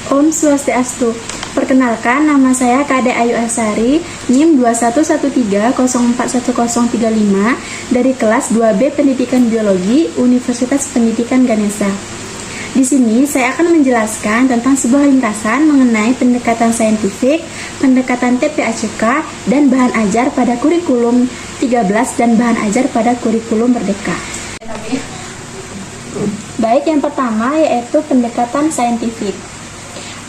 Om Swastiastu. Perkenalkan, nama saya Kade Ayu Asari, NIM 2113041035 dari kelas 2B Pendidikan Biologi Universitas Pendidikan Ganesha. Di sini saya akan menjelaskan tentang sebuah ringkasan mengenai pendekatan saintifik, pendekatan TPACK, dan bahan ajar pada kurikulum 13 dan bahan ajar pada kurikulum Merdeka. Baik, yang pertama yaitu pendekatan saintifik.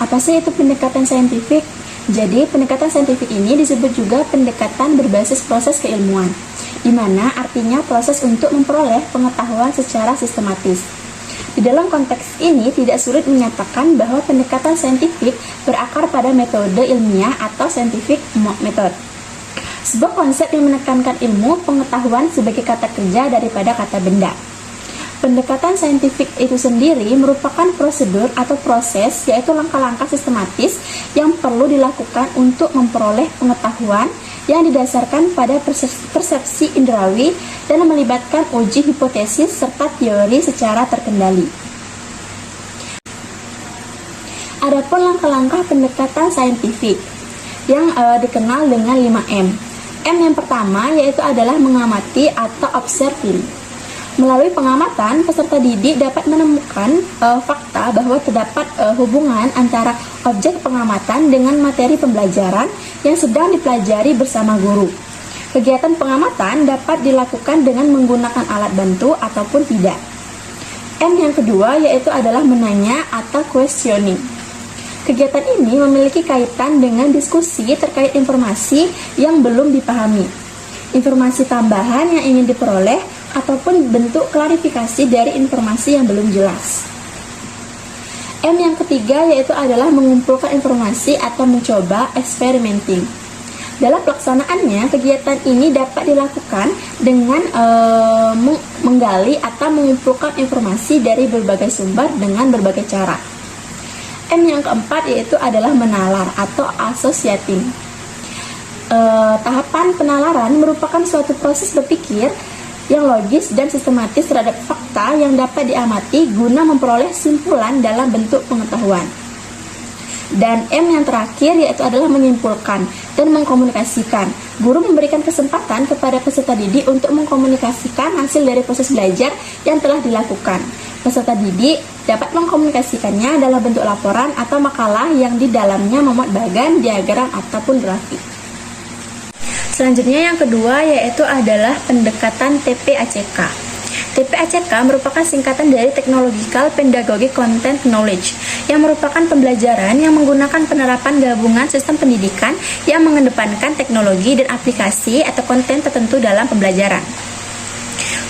Apa sih itu pendekatan saintifik? Jadi, pendekatan saintifik ini disebut juga pendekatan berbasis proses keilmuan, di mana artinya proses untuk memperoleh pengetahuan secara sistematis. Di dalam konteks ini, tidak sulit menyatakan bahwa pendekatan saintifik berakar pada metode ilmiah atau scientific method. Sebuah konsep yang menekankan ilmu pengetahuan sebagai kata kerja daripada kata benda. Pendekatan saintifik itu sendiri merupakan prosedur atau proses, yaitu langkah-langkah sistematis yang perlu dilakukan untuk memperoleh pengetahuan yang didasarkan pada persepsi indrawi dan melibatkan uji hipotesis serta teori secara terkendali. Adapun langkah-langkah pendekatan saintifik yang dikenal dengan 5M. M yang pertama yaitu adalah mengamati atau observing. Melalui pengamatan, peserta didik dapat menemukan fakta bahwa terdapat hubungan antara objek pengamatan dengan materi pembelajaran yang sedang dipelajari bersama guru. Kegiatan pengamatan dapat dilakukan dengan menggunakan alat bantu ataupun tidak. M yang kedua yaitu adalah menanya atau questioning. Kegiatan ini memiliki kaitan dengan diskusi terkait informasi yang belum dipahami, informasi tambahan yang ingin diperoleh, ataupun bentuk klarifikasi dari informasi yang belum jelas. M yang ketiga yaitu adalah mengumpulkan informasi atau mencoba experimenting. Dalam pelaksanaannya, kegiatan ini dapat dilakukan dengan menggali atau mengumpulkan informasi dari berbagai sumber dengan berbagai cara. M yang keempat yaitu adalah menalar atau associating. Tahapan penalaran merupakan suatu proses berpikir yang logis dan sistematis terhadap fakta yang dapat diamati guna memperoleh simpulan dalam bentuk pengetahuan. Dan M yang terakhir yaitu adalah menyimpulkan dan mengkomunikasikan. Guru memberikan kesempatan kepada peserta didik untuk mengkomunikasikan hasil dari proses belajar yang telah dilakukan. Peserta didik dapat mengkomunikasikannya dalam bentuk laporan atau makalah yang di dalamnya memuat bagan, diagram, ataupun grafik. Selanjutnya yang kedua yaitu adalah pendekatan TPACK. TPACK merupakan singkatan dari Technological Pedagogic Content Knowledge, yang merupakan pembelajaran yang menggunakan penerapan gabungan sistem pendidikan yang mengedepankan teknologi dan aplikasi atau konten tertentu dalam pembelajaran.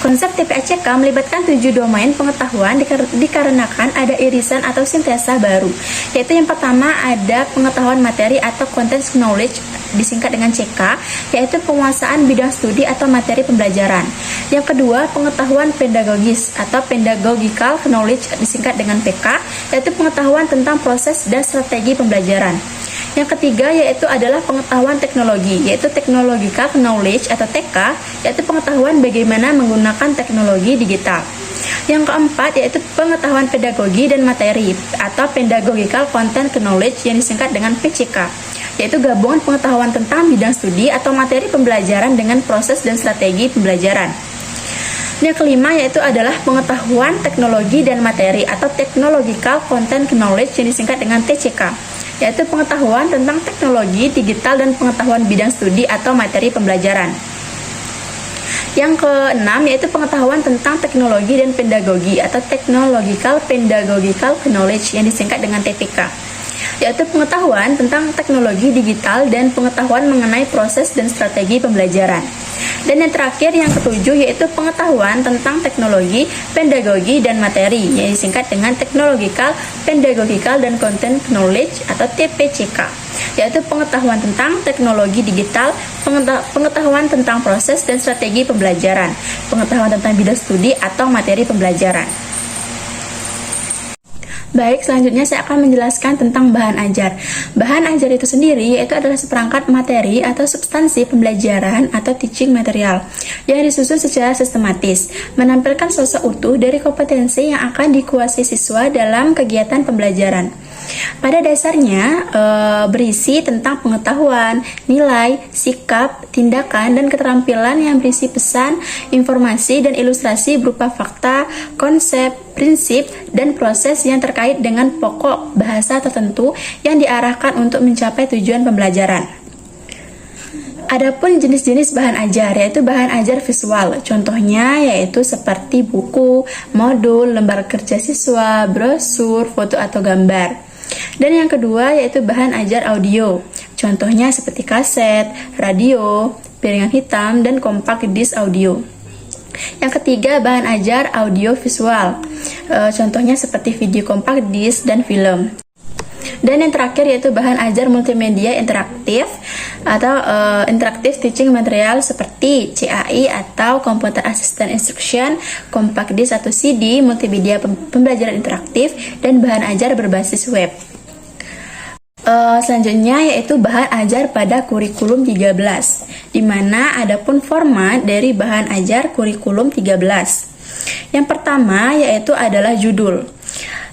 Konsep TPACK melibatkan 7 domain pengetahuan dikarenakan ada irisan atau sintesa baru, yaitu yang pertama ada pengetahuan materi atau content knowledge disingkat dengan CK, yaitu penguasaan bidang studi atau materi pembelajaran. Yang kedua, pengetahuan pedagogis atau pedagogical knowledge disingkat dengan PK, yaitu pengetahuan tentang proses dan strategi pembelajaran. Yang ketiga yaitu adalah pengetahuan teknologi, yaitu technological knowledge atau TK, yaitu pengetahuan bagaimana menggunakan teknologi digital. Yang keempat yaitu pengetahuan pedagogi dan materi atau pedagogical content knowledge yang disingkat dengan PCK, yaitu gabungan pengetahuan tentang bidang studi atau materi pembelajaran dengan proses dan strategi pembelajaran. Yang kelima yaitu adalah pengetahuan teknologi dan materi atau technological content knowledge yang disingkat dengan TCK, yaitu pengetahuan tentang teknologi digital dan pengetahuan bidang studi atau materi pembelajaran. Yang keenam yaitu pengetahuan tentang teknologi dan pedagogi atau technological pedagogical knowledge yang disingkat dengan TPK, yaitu pengetahuan tentang teknologi digital dan pengetahuan mengenai proses dan strategi pembelajaran. Dan yang terakhir yang ketujuh yaitu pengetahuan tentang teknologi, pedagogi, dan materi yang disingkat dengan Technological, Pedagogical, dan Content Knowledge atau TPCK, yaitu pengetahuan tentang teknologi digital, pengetahuan tentang proses dan strategi pembelajaran, pengetahuan tentang bidang studi atau materi pembelajaran. Baik, selanjutnya saya akan menjelaskan tentang bahan ajar. Bahan ajar itu sendiri yaitu adalah seperangkat materi atau substansi pembelajaran atau teaching material yang disusun secara sistematis, menampilkan sosok utuh dari kompetensi yang akan dikuasai siswa dalam kegiatan pembelajaran. Pada dasarnya berisi tentang pengetahuan, nilai, sikap, tindakan, dan keterampilan yang berisi pesan, informasi, dan ilustrasi berupa fakta, konsep, prinsip, dan proses yang terkait dengan pokok bahasa tertentu yang diarahkan untuk mencapai tujuan pembelajaran. Adapun jenis-jenis bahan ajar, yaitu bahan ajar visual. Contohnya yaitu seperti buku, modul, lembar kerja siswa, brosur, foto atau gambar. Dan yang kedua yaitu bahan ajar audio. Contohnya seperti kaset, radio, piringan hitam, dan compact disc audio. Yang ketiga bahan ajar audio visual. Contohnya seperti video compact disc dan film. Dan yang terakhir yaitu bahan ajar multimedia interaktif atau interactive teaching material seperti CAI atau Computer Assistant Instruction, compact disc atau CD, multimedia pembelajaran interaktif, dan bahan ajar berbasis web. Selanjutnya yaitu bahan ajar pada kurikulum 13, di mana adapun format dari bahan ajar kurikulum 13. Yang pertama yaitu adalah judul.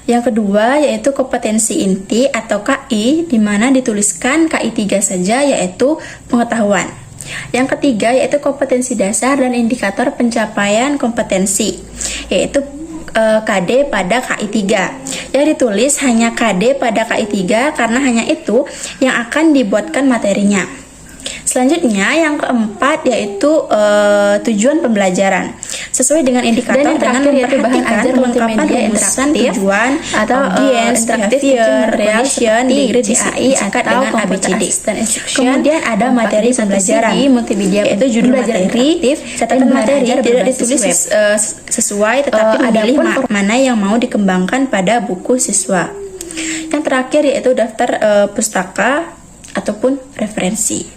Yang kedua yaitu kompetensi inti atau KI, di mana dituliskan KI 3 saja, yaitu pengetahuan. Yang ketiga yaitu kompetensi dasar dan indikator pencapaian kompetensi, yaitu KD pada KI 3. Yang ditulis hanya KD pada KI 3 karena hanya itu yang akan dibuatkan materinya. Selanjutnya yang keempat yaitu tujuan pembelajaran. Sesuai dengan indikator dengan memperhatikan multimedia interaktif, tujuan atau audience, behavior, reaction, degree CAI atau ABCD. Kemudian ada materi pembelajaran, multimedia yaitu judul materi, catatan materi tidak ditulis sesuai, tetapi memilih mana yang mau dikembangkan pada buku siswa. Yang terakhir yaitu daftar pustaka ataupun referensi.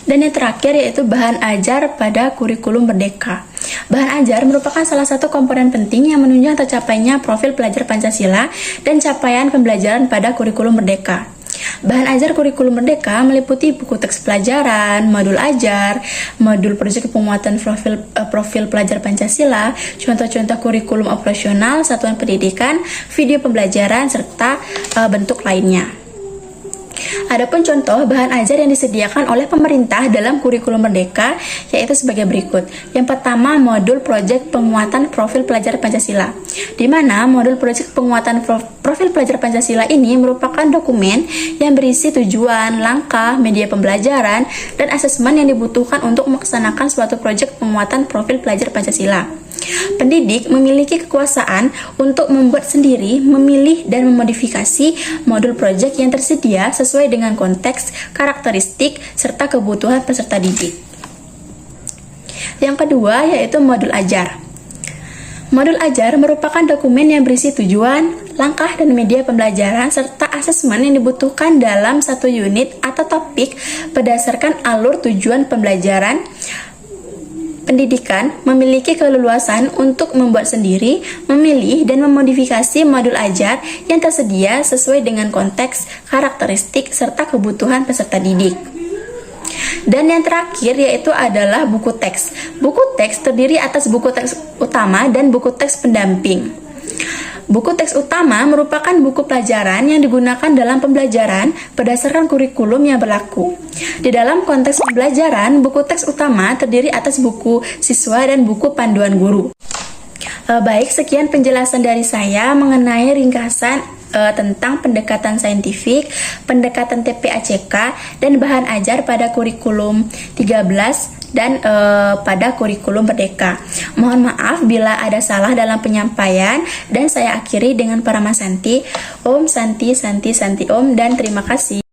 Dan yang terakhir yaitu bahan ajar pada kurikulum merdeka. Bahan ajar merupakan salah satu komponen penting yang menunjang tercapainya profil pelajar Pancasila dan capaian pembelajaran pada kurikulum merdeka. Bahan ajar kurikulum merdeka meliputi buku teks pelajaran, modul ajar, modul proyek pemuatan profil pelajar Pancasila, contoh-contoh kurikulum operasional, satuan pendidikan, video pembelajaran, serta bentuk lainnya. Adapun contoh bahan ajar yang disediakan oleh pemerintah dalam kurikulum merdeka yaitu sebagai berikut. Yang pertama, modul proyek penguatan profil pelajar Pancasila, di mana modul proyek penguatan profil pelajar Pancasila ini merupakan dokumen yang berisi tujuan, langkah, media pembelajaran, dan asesmen yang dibutuhkan untuk melaksanakan suatu proyek penguatan profil pelajar Pancasila. Pendidik memiliki kekuasaan untuk membuat sendiri, memilih, dan memodifikasi modul proyek yang tersedia sesuai dengan konteks, karakteristik, serta kebutuhan peserta didik. Yang kedua yaitu modul ajar. Modul ajar merupakan dokumen yang berisi tujuan, langkah, dan media pembelajaran serta asesmen yang dibutuhkan dalam satu unit atau topik berdasarkan alur tujuan pembelajaran. Pendidikan memiliki keleluasan untuk membuat sendiri, memilih, dan memodifikasi modul ajar yang tersedia sesuai dengan konteks, karakteristik, serta kebutuhan peserta didik. Dan yang terakhir yaitu adalah buku teks. Buku teks terdiri atas buku teks utama dan buku teks pendamping. Buku teks utama merupakan buku pelajaran yang digunakan dalam pembelajaran berdasarkan kurikulum yang berlaku. Di dalam konteks pembelajaran, buku teks utama terdiri atas buku siswa dan buku panduan guru. Baik, sekian penjelasan dari saya mengenai ringkasan tentang pendekatan saintifik, pendekatan TPACK, dan bahan ajar pada kurikulum 13 dan pada kurikulum merdeka. Mohon maaf bila ada salah dalam penyampaian, dan saya akhiri dengan Paramasanti. Om Santi Santi Santi Om, dan terima kasih.